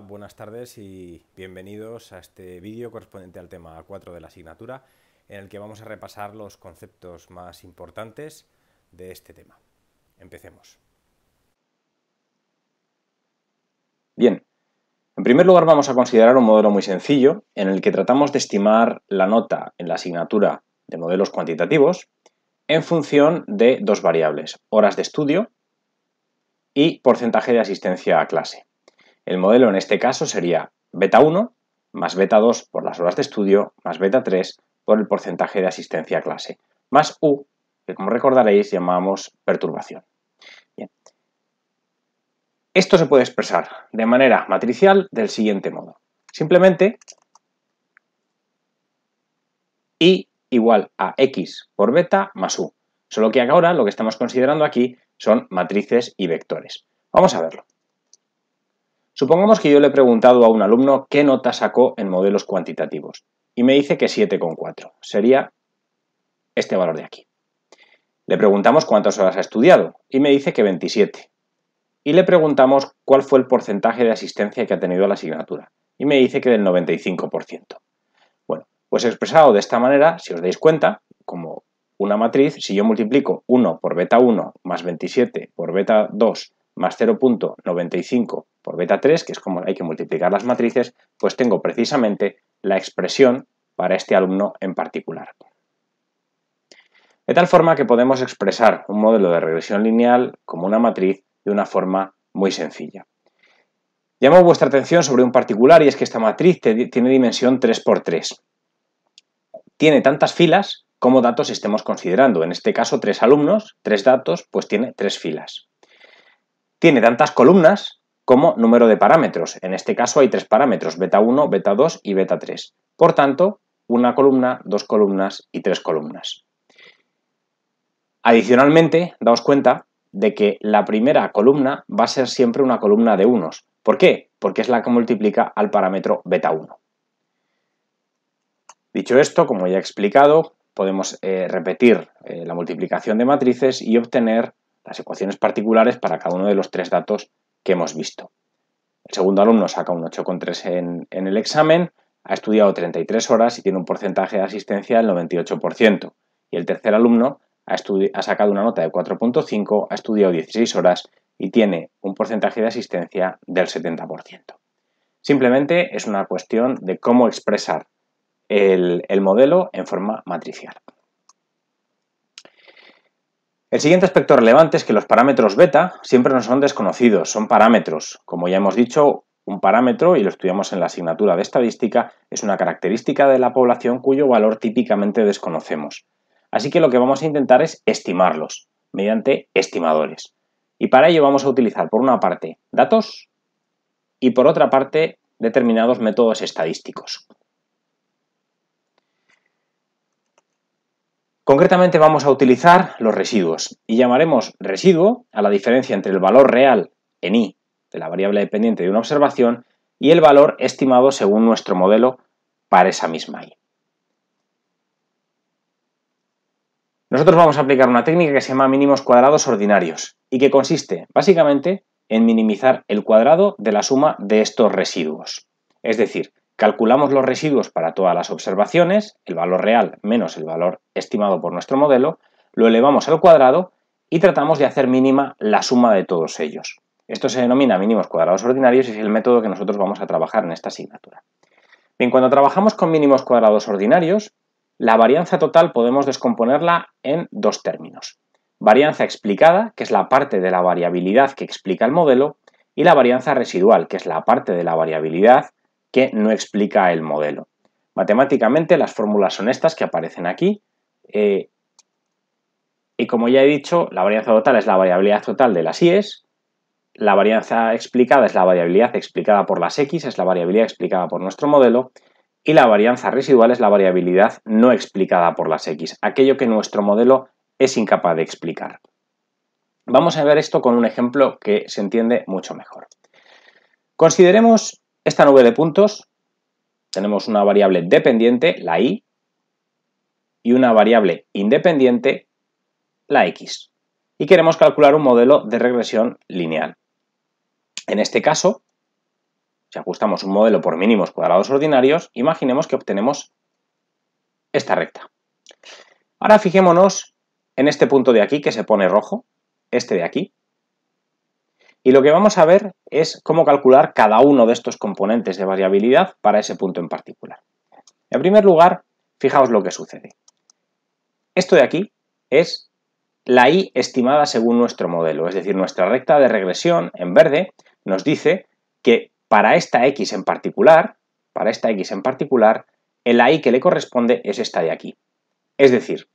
buenas tardes y bienvenidos a este vídeo correspondiente al tema 4 de la asignatura, en el que vamos a repasar los conceptos más importantes de este tema. Empecemos. Bien, en primer lugar vamos a considerar un modelo muy sencillo en el que tratamos de estimar la nota en la asignatura de modelos cuantitativos en función de dos variables, horas de estudio y porcentaje de asistencia a clase. El modelo en este caso sería beta 1 más beta 2 por las horas de estudio más beta 3 por el porcentaje de asistencia a clase, más U, que como recordaréis llamamos perturbación. Bien. Esto se puede expresar de manera matricial del siguiente modo. Simplemente I igual a X por beta más U. Solo que ahora lo que estamos considerando aquí son matrices y vectores. Vamos a verlo. Supongamos que yo le he preguntado a un alumno qué nota sacó en modelos cuantitativos y me dice que 7,4. Sería este valor de aquí. Le preguntamos cuántas horas ha estudiado y me dice que 27. Y le preguntamos cuál fue el porcentaje de asistencia que ha tenido a la asignatura y me dice que del 95%. Bueno, pues expresado de esta manera, si os dais cuenta, como una matriz, si yo multiplico 1 por beta 1 más 27 por beta 2 más 0.95 por beta 3, que es como hay que multiplicar las matrices, pues tengo precisamente la expresión para este alumno en particular. De tal forma que podemos expresar un modelo de regresión lineal como una matriz de una forma muy sencilla. Llamo vuestra atención sobre un particular y es que esta matriz tiene dimensión 3×3. Tiene tantas filas como datos estemos considerando. En este caso, 3 alumnos, 3 datos, pues tiene 3 filas. Tiene tantas columnas como número de parámetros. En este caso hay 3 parámetros, beta 1, beta 2 y beta 3. Por tanto, una columna, 2 columnas y 3 columnas. Adicionalmente, daos cuenta de que la primera columna va a ser siempre una columna de unos. ¿Por qué? Porque es la que multiplica al parámetro beta 1. Dicho esto, como ya he explicado, podemos repetir la multiplicación de matrices y obtener las ecuaciones particulares para cada uno de los 3 datos que hemos visto. El segundo alumno saca un 8,3 en el examen, ha estudiado 33 horas y tiene un porcentaje de asistencia del 98%. Y el tercer alumno ha sacado una nota de 4,5, ha estudiado 16 horas y tiene un porcentaje de asistencia del 70%. Simplemente es una cuestión de cómo expresar el modelo en forma matricial. El siguiente aspecto relevante es que los parámetros beta siempre no son desconocidos, son parámetros. Como ya hemos dicho, un parámetro, y lo estudiamos en la asignatura de estadística, es una característica de la población cuyo valor típicamente desconocemos. Así que lo que vamos a intentar es estimarlos mediante estimadores. Y para ello vamos a utilizar por una parte datos y por otra parte determinados métodos estadísticos. Concretamente vamos a utilizar los residuos y llamaremos residuo a la diferencia entre el valor real en I de la variable dependiente de una observación y el valor estimado según nuestro modelo para esa misma I. Nosotros vamos a aplicar una técnica que se llama mínimos cuadrados ordinarios y que consiste básicamente en minimizar el cuadrado de la suma de estos residuos. Es decir, calculamos los residuos para todas las observaciones, el valor real menos el valor estimado por nuestro modelo, lo elevamos al cuadrado y tratamos de hacer mínima la suma de todos ellos. Esto se denomina mínimos cuadrados ordinarios y es el método que nosotros vamos a trabajar en esta asignatura. Bien, cuando trabajamos con mínimos cuadrados ordinarios, la varianza total podemos descomponerla en dos términos. Varianza explicada, que es la parte de la variabilidad que explica el modelo, y la varianza residual, que es la parte de la variabilidad que no explica el modelo. Matemáticamente las fórmulas son estas que aparecen aquí y como ya he dicho, la varianza total es la variabilidad total de las IES, la varianza explicada es la variabilidad explicada por las X, es la variabilidad explicada por nuestro modelo, y la varianza residual es la variabilidad no explicada por las X, aquello que nuestro modelo es incapaz de explicar. Vamos a ver esto con un ejemplo que se entiende mucho mejor. Consideremos esta nube de puntos. Tenemos una variable dependiente, la Y, y una variable independiente, la X. Y queremos calcular un modelo de regresión lineal. En este caso, Si ajustamos un modelo por mínimos cuadrados ordinarios, imaginemos que obtenemos esta recta. Ahora fijémonos en este punto de aquí que se pone rojo, este de aquí. Y lo que vamos a ver es cómo calcular cada uno de estos componentes de variabilidad para ese punto en particular. En primer lugar, fijaos lo que sucede. Esto de aquí es la y estimada según nuestro modelo, es decir, nuestra recta de regresión en verde nos dice que para esta x en particular, la y que le corresponde es esta de aquí, es decir,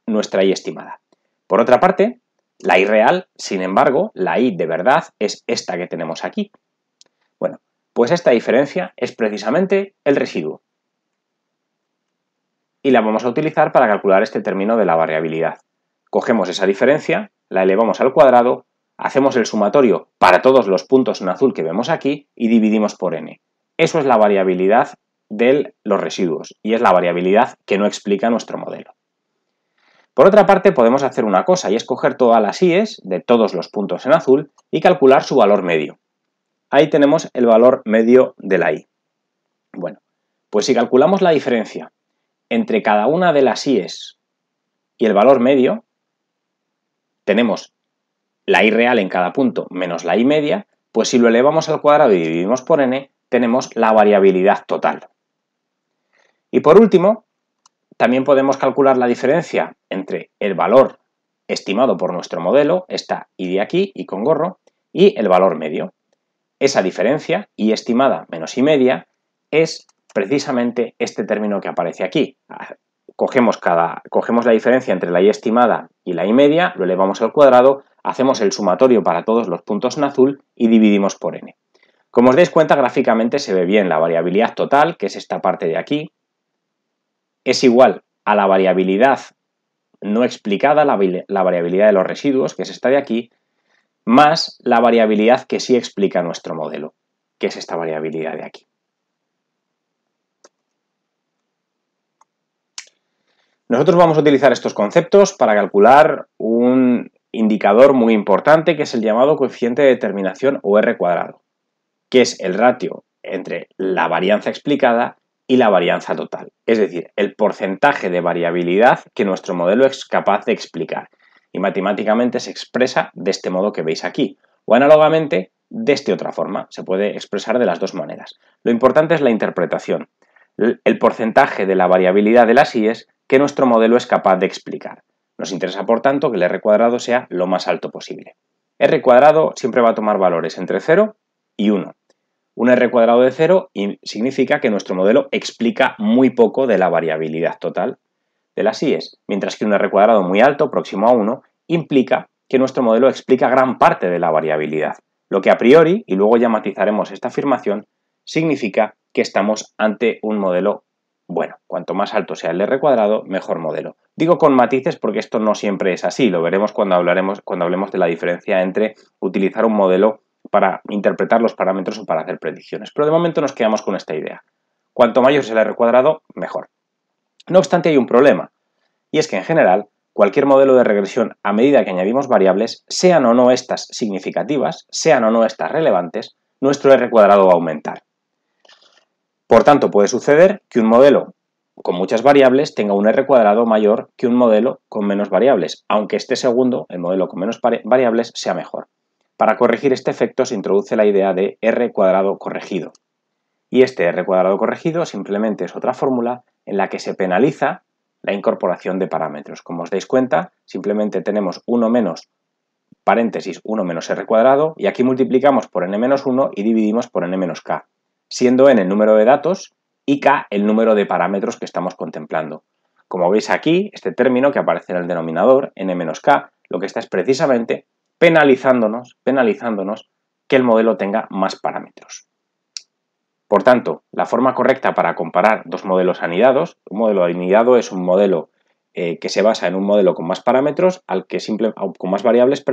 nuestra y estimada. Por otra parte, la y real, sin embargo, la y de verdad es esta que tenemos aquí. Bueno, pues esta diferencia es precisamente el residuo. Y la vamos a utilizar para calcular este término de la variabilidad. Cogemos esa diferencia, la elevamos al cuadrado, hacemos el sumatorio para todos los puntos en azul que vemos aquí y dividimos por n. Eso es la variabilidad de los residuos y es la variabilidad que no explica nuestro modelo. Por otra parte, podemos hacer una cosa y es coger todas las i's de todos los puntos en azul y calcular su valor medio. Ahí tenemos el valor medio de la y. Bueno, pues si calculamos la diferencia entre cada una de las i's y el valor medio, tenemos la y real en cada punto menos la y media, pues si lo elevamos al cuadrado y dividimos por n, tenemos la variabilidad total. Y por último, también podemos calcular la diferencia entre el valor estimado por nuestro modelo, esta y de aquí, y con gorro, y el valor medio. Esa diferencia, y estimada menos y media, es precisamente este término que aparece aquí. Cogemos la diferencia entre la y estimada y la y media, lo elevamos al cuadrado, hacemos el sumatorio para todos los puntos en azul y dividimos por n. Como os dais cuenta, gráficamente se ve bien la variabilidad total, que es esta parte de aquí, es igual a la variabilidad no explicada, la variabilidad de los residuos, que es esta de aquí, más la variabilidad que sí explica nuestro modelo, que es esta variabilidad de aquí. Nosotros vamos a utilizar estos conceptos para calcular un indicador muy importante que es el llamado coeficiente de determinación o R cuadrado, que es el ratio entre la varianza explicada y la varianza total, es decir, el porcentaje de variabilidad que nuestro modelo es capaz de explicar. Y matemáticamente se expresa de este modo que veis aquí, o análogamente de esta otra forma, se puede expresar de las dos maneras. Lo importante es la interpretación, el porcentaje de la variabilidad de las i's que nuestro modelo es capaz de explicar. Nos interesa, por tanto, que el R cuadrado sea lo más alto posible. R cuadrado siempre va a tomar valores entre 0 y 1. Un R cuadrado de 0 significa que nuestro modelo explica muy poco de la variabilidad total de las i's, mientras que un R cuadrado muy alto, próximo a 1, implica que nuestro modelo explica gran parte de la variabilidad, lo que a priori, y luego ya matizaremos esta afirmación, significa que estamos ante un modelo bueno. Cuanto más alto sea el R cuadrado, mejor modelo. Digo con matices porque esto no siempre es así, lo veremos cuando hablemos de la diferencia entre utilizar un modelo para interpretar los parámetros o para hacer predicciones. Pero de momento nos quedamos con esta idea. Cuanto mayor sea el R cuadrado, mejor. No obstante, hay un problema, y es que en general, cualquier modelo de regresión, a medida que añadimos variables, sean o no estas significativas, sean o no estas relevantes, nuestro R cuadrado va a aumentar. Por tanto, puede suceder que un modelo con muchas variables tenga un R cuadrado mayor que un modelo con menos variables, aunque este segundo, el modelo con menos variables, sea mejor. Para corregir este efecto se introduce la idea de R cuadrado corregido. Y este R cuadrado corregido simplemente es otra fórmula en la que se penaliza la incorporación de parámetros. Como os dais cuenta, simplemente tenemos 1 menos paréntesis 1 menos R cuadrado y aquí multiplicamos por n menos 1 y dividimos por n menos k, siendo n el número de datos y k el número de parámetros que estamos contemplando. Como veis aquí, este término que aparece en el denominador, n menos k, lo que está es precisamente penalizándonos que el modelo tenga más parámetros. Por tanto, la forma correcta para comparar dos modelos anidados, un modelo anidado es un modelo que se basa en un modelo con más parámetros, con más variables,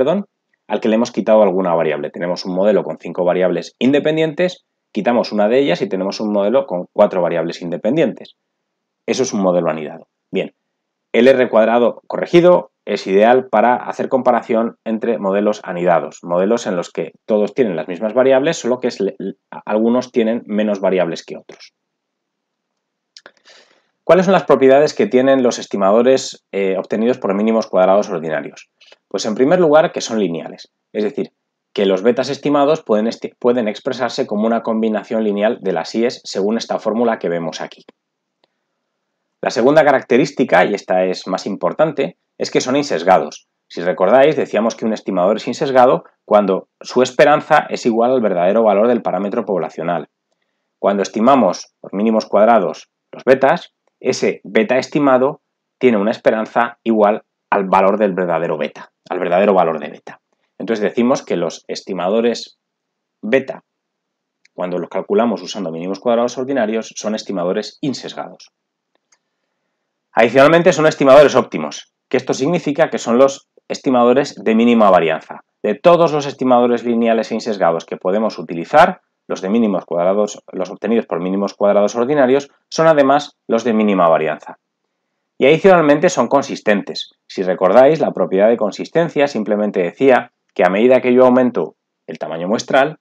al que le hemos quitado alguna variable. Tenemos un modelo con 5 variables independientes, quitamos una de ellas y tenemos un modelo con 4 variables independientes. Eso es un modelo anidado. Bien, el R cuadrado corregido es ideal para hacer comparación entre modelos anidados, modelos en los que todos tienen las mismas variables, solo que algunos tienen menos variables que otros. ¿Cuáles son las propiedades que tienen los estimadores obtenidos por mínimos cuadrados ordinarios? Pues en primer lugar que son lineales, es decir, que los betas estimados pueden expresarse como una combinación lineal de las i's según esta fórmula que vemos aquí. La segunda característica, y esta es más importante, es que son insesgados. Si recordáis, decíamos que un estimador es insesgado cuando su esperanza es igual al verdadero valor del parámetro poblacional. Cuando estimamos por mínimos cuadrados los betas, ese beta estimado tiene una esperanza igual al valor del verdadero beta, al verdadero valor de beta. Entonces decimos que los estimadores beta, cuando los calculamos usando mínimos cuadrados ordinarios, son estimadores insesgados. Adicionalmente son estimadores óptimos, que esto significa que son los estimadores de mínima varianza. De todos los estimadores lineales e insesgados que podemos utilizar, los de mínimos cuadrados, los obtenidos por mínimos cuadrados ordinarios, son además los de mínima varianza. Y adicionalmente son consistentes. Si recordáis, la propiedad de consistencia simplemente decía que a medida que yo aumento el tamaño muestral,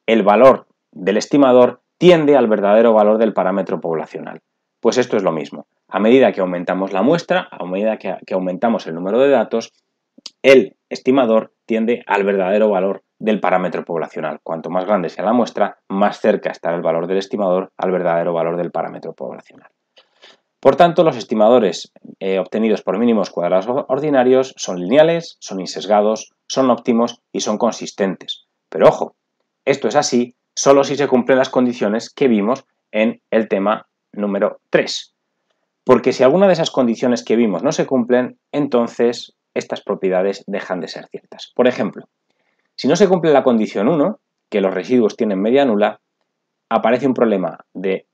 el valor del estimador tiende al verdadero valor del parámetro poblacional. Pues esto es lo mismo. A medida que aumentamos la muestra, a medida que aumentamos el número de datos, el estimador tiende al verdadero valor del parámetro poblacional. Cuanto más grande sea la muestra, más cerca estará el valor del estimador al verdadero valor del parámetro poblacional. Por tanto, los estimadores obtenidos por mínimos cuadrados ordinarios son lineales, son insesgados, son óptimos y son consistentes. Pero ojo, esto es así solo si se cumplen las condiciones que vimos en el tema número 3. Porque si alguna de esas condiciones que vimos no se cumplen, entonces estas propiedades dejan de ser ciertas. Por ejemplo, si no se cumple la condición 1, que los residuos tienen media nula, aparece un problema de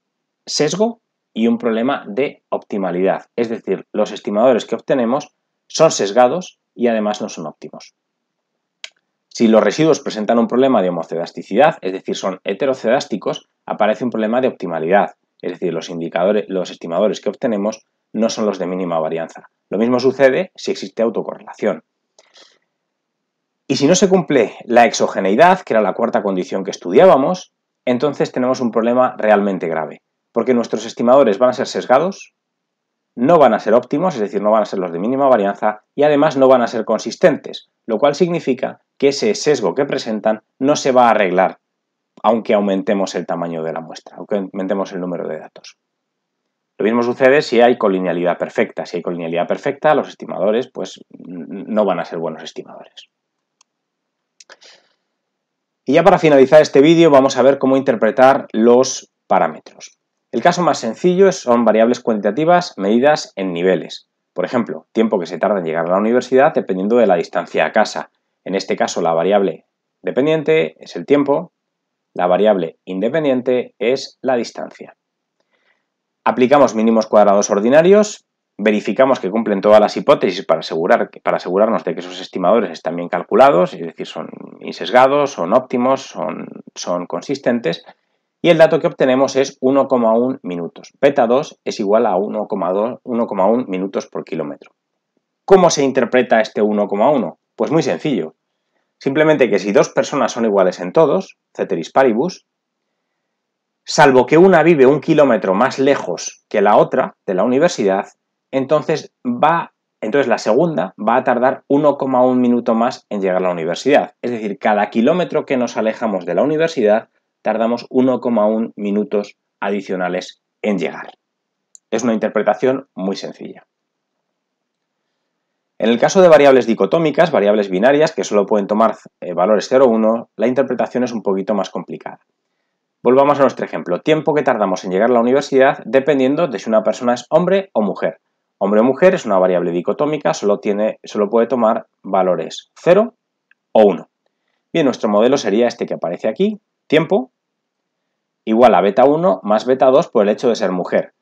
sesgo y un problema de optimalidad. Es decir, los estimadores que obtenemos son sesgados y además no son óptimos. Si los residuos presentan un problema de homocedasticidad, es decir, son heterocedásticos, aparece un problema de optimalidad. Es decir, los estimadores que obtenemos no son los de mínima varianza. Lo mismo sucede si existe autocorrelación. Y si no se cumple la exogeneidad, que era la cuarta condición que estudiábamos, entonces tenemos un problema realmente grave. Porque nuestros estimadores van a ser sesgados, no van a ser óptimos, es decir, no van a ser los de mínima varianza, y además no van a ser consistentes, lo cual significa que ese sesgo que presentan no se va a arreglar aunque aumentemos el tamaño de la muestra, aunque aumentemos el número de datos. Lo mismo sucede si hay colinealidad perfecta. Si hay colinealidad perfecta, los estimadores pues, no van a ser buenos estimadores. Y ya para finalizar este vídeo vamos a ver cómo interpretar los parámetros. El caso más sencillo son variables cuantitativas medidas en niveles. Por ejemplo, tiempo que se tarda en llegar a la universidad dependiendo de la distancia a casa. En este caso la variable dependiente es el tiempo. La variable independiente es la distancia. Aplicamos mínimos cuadrados ordinarios, verificamos que cumplen todas las hipótesis para asegurarnos de que esos estimadores están bien calculados, es decir, son insesgados, son óptimos, son consistentes, y el dato que obtenemos es 1,1 minutos. Beta 2 es igual a 1,1 minutos por kilómetro. ¿Cómo se interpreta este 1,1? Pues muy sencillo. Simplemente que si dos personas son iguales en todos, ceteris paribus, salvo que una vive 1 kilómetro más lejos que la otra de la universidad, entonces la segunda va a tardar 1,1 minuto más en llegar a la universidad. Es decir, cada kilómetro que nos alejamos de la universidad, tardamos 1,1 minutos adicionales en llegar. Es una interpretación muy sencilla. En el caso de variables dicotómicas, variables binarias, que solo pueden tomar valores 0 o 1, la interpretación es un poquito más complicada. Volvamos a nuestro ejemplo. Tiempo que tardamos en llegar a la universidad dependiendo de si una persona es hombre o mujer. Hombre o mujer es una variable dicotómica, solo puede tomar valores 0 o 1. Bien, nuestro modelo sería este que aparece aquí, tiempo, igual a beta 1 más beta 2 por el hecho de ser mujer.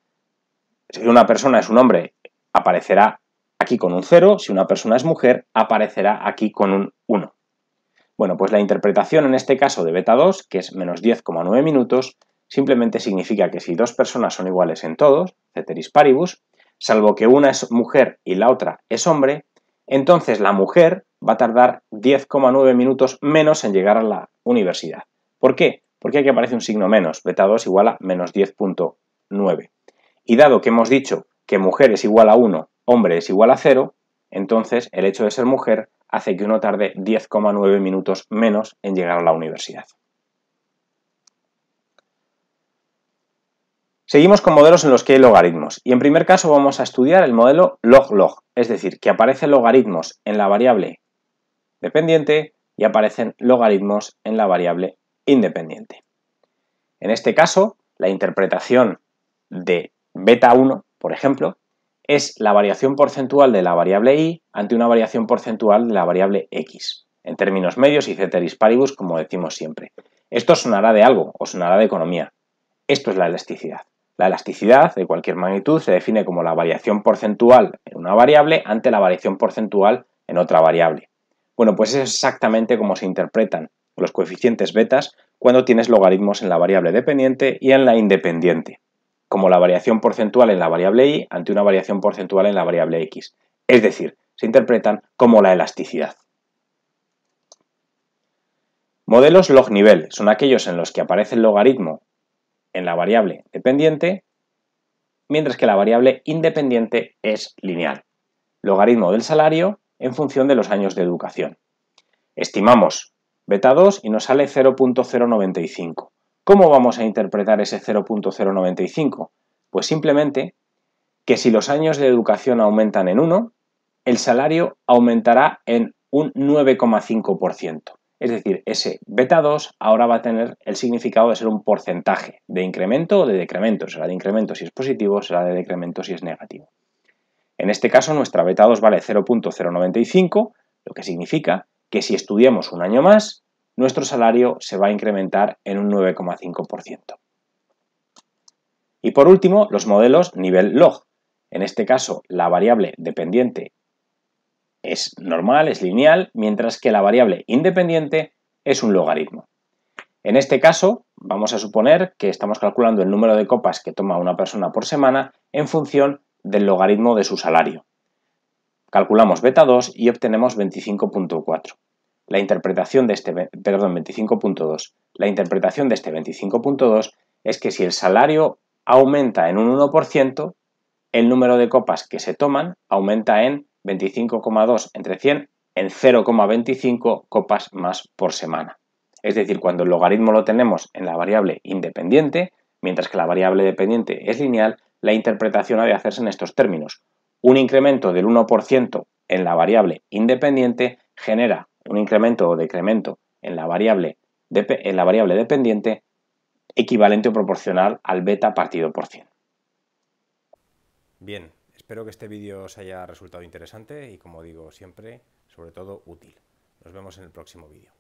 Si una persona es un hombre, aparecerá aquí con un 0, si una persona es mujer, aparecerá aquí con un 1. Bueno, pues la interpretación en este caso de beta 2, que es menos 10,9 minutos, simplemente significa que si dos personas son iguales en todos, ceteris paribus, salvo que una es mujer y la otra es hombre, entonces la mujer va a tardar 10,9 minutos menos en llegar a la universidad. ¿Por qué? Porque aquí aparece un signo menos, beta 2 igual a menos 10,9. Y dado que hemos dicho que mujer es igual a 1, hombre es igual a 0, entonces el hecho de ser mujer hace que uno tarde 10,9 minutos menos en llegar a la universidad. Seguimos con modelos en los que hay logaritmos y en primer caso vamos a estudiar el modelo log-log, es decir, que aparecen logaritmos en la variable dependiente y aparecen logaritmos en la variable independiente. En este caso, la interpretación de beta 1, por ejemplo, es la variación porcentual de la variable y ante una variación porcentual de la variable x, en términos medios y ceteris paribus, como decimos siempre. Esto sonará de algo, o sonará de economía. Esto es la elasticidad. La elasticidad de cualquier magnitud se define como la variación porcentual en una variable ante la variación porcentual en otra variable. Bueno, pues es exactamente como se interpretan los coeficientes betas cuando tienes logaritmos en la variable dependiente y en la independiente, como la variación porcentual en la variable y ante una variación porcentual en la variable x. Es decir, se interpretan como la elasticidad. Modelos log-nivel son aquellos en los que aparece el logaritmo en la variable dependiente, mientras que la variable independiente es lineal. Logaritmo del salario en función de los años de educación. Estimamos beta 2 y nos sale 0,095. ¿Cómo vamos a interpretar ese 0,095? Pues simplemente que si los años de educación aumentan en 1, el salario aumentará en un 9,5%. Es decir, ese beta 2 ahora va a tener el significado de ser un porcentaje de incremento o de decremento. Será de incremento si es positivo, será de decremento si es negativo. En este caso, nuestra beta 2 vale 0,095, lo que significa que si estudiamos un año más, nuestro salario se va a incrementar en un 9,5%. Y por último, los modelos nivel log. En este caso, la variable dependiente es normal, es lineal, mientras que la variable independiente es un logaritmo. En este caso, vamos a suponer que estamos calculando el número de copas que toma una persona por semana en función del logaritmo de su salario. Calculamos beta 2 y obtenemos 25,4. La interpretación de este, 25,2. La interpretación de este 25,2 es que si el salario aumenta en un 1%, el número de copas que se toman aumenta en 25,2 entre 100 en 0,25 copas más por semana. Es decir, cuando el logaritmo lo tenemos en la variable independiente, mientras que la variable dependiente es lineal, la interpretación ha de hacerse en estos términos. Un incremento del 1% en la variable independiente genera un incremento o decremento en la variable dependiente equivalente o proporcional al beta partido por 100. Bien, espero que este vídeo os haya resultado interesante y, como digo siempre, sobre todo útil. Nos vemos en el próximo vídeo.